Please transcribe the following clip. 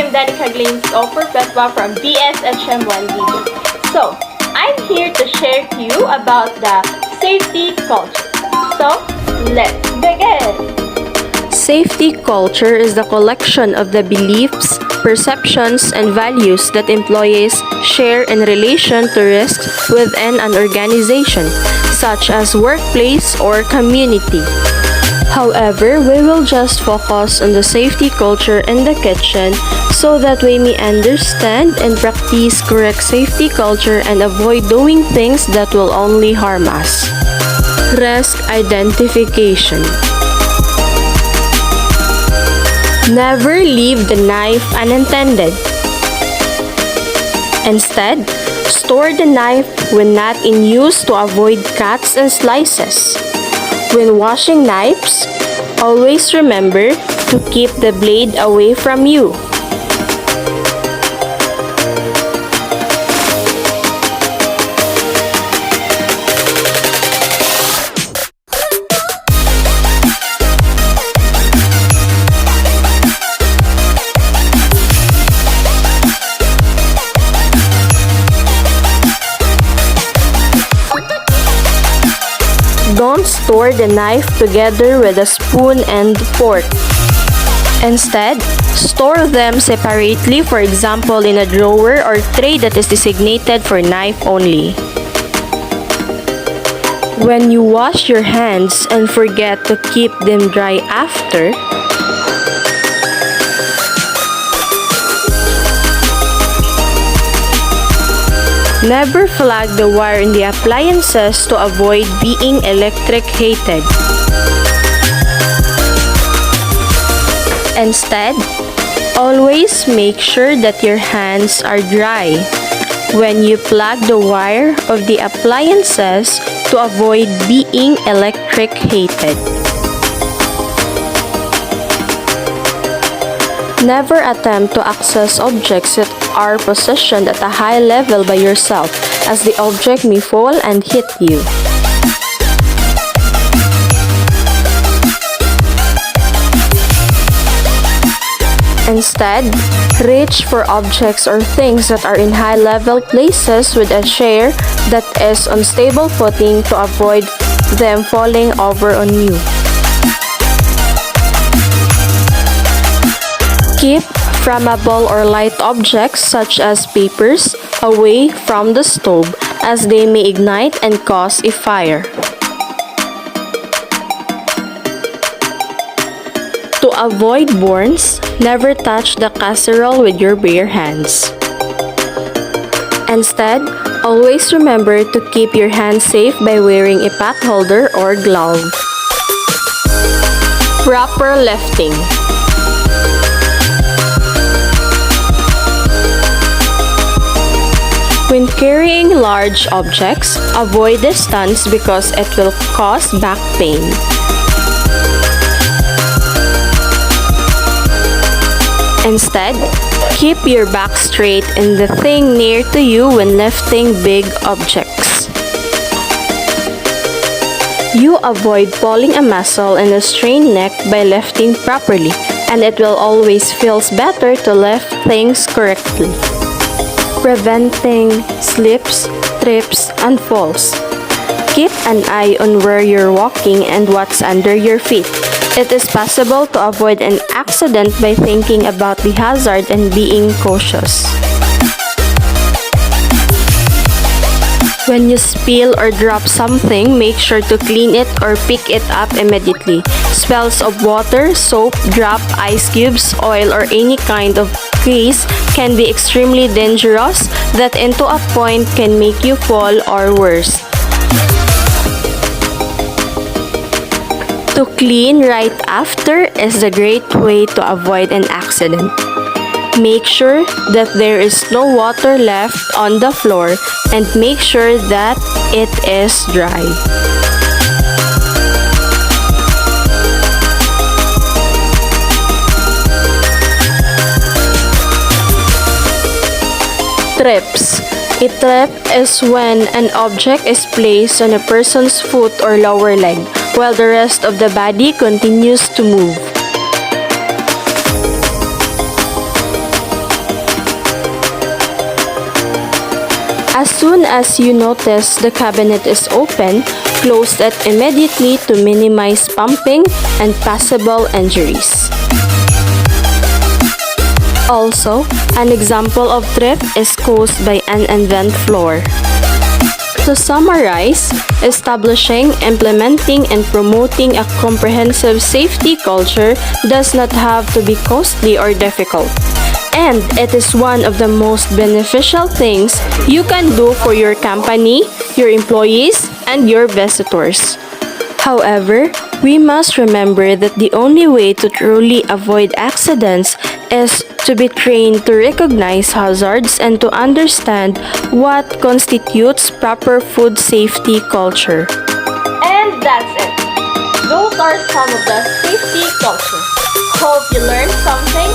I'm Danica Glains Offer Petwa from BSHM1 Video. So, I'm here to share to you about the safety culture. So, let's begin! Safety culture is the collection of the beliefs, perceptions, and values that employees share in relation to risks within an organization, such as workplace or community. However, we will just focus on the safety culture in the kitchen so that we may understand and practice correct safety culture and avoid doing things that will only harm us. Risk identification. Never leave the knife unattended. Instead, store the knife when not in use to avoid cuts and slices. When washing knives, always remember to keep the blade away from you. Don't store the knife together with a spoon and fork. Instead, store them separately, for example in a drawer or tray that is designated for knife only. When you wash your hands and forget to keep them dry after, never plug the wire in the appliances to avoid being electrocuted. Instead, always make sure that your hands are dry when you plug the wire of the appliances to avoid being electrocuted. Never attempt to access objects that are positioned at a high level by yourself, as the object may fall and hit you. Instead, reach for objects or things that are in high-level places with a chair that is on stable footing to avoid them falling over on you. Keep flammable or light objects such as papers away from the stove, as they may ignite and cause a fire. To avoid burns, never touch the casserole with your bare hands. Instead, always remember to keep your hands safe by wearing a pot holder or glove. Proper lifting. When carrying large objects, avoid the stunts because it will cause back pain. Instead, keep your back straight and the thing near to you when lifting big objects. You avoid pulling a muscle in a strained neck by lifting properly, and it will always feel better to lift things correctly. Preventing slips, trips, and falls. Keep an eye on where you're walking and what's under your feet. It is possible to avoid an accident by thinking about the hazard and being cautious. When you spill or drop something, make sure to clean it or pick it up immediately. Spills of water, soap, drop, ice cubes, oil, or any kind of grease can be extremely dangerous that into a point can make you fall or worse. To clean right after is a great way to avoid an accident. Make sure that there is no water left on the floor and make sure that it is dry. Trips. A trip is when an object is placed on a person's foot or lower leg, while the rest of the body continues to move. as you notice the cabinet is open, close it immediately to minimize bumping and possible injuries. Also, an example of thrift is caused by an unvent floor. To summarize, establishing, implementing, and promoting a comprehensive safety culture does not have to be costly or difficult. And it is one of the most beneficial things you can do for your company, your employees, and your visitors. However, we must remember that the only way to truly avoid accidents is to be trained to recognize hazards and to understand what constitutes proper food safety culture. And that's it. Those are some of the safety culture. Hope you learned something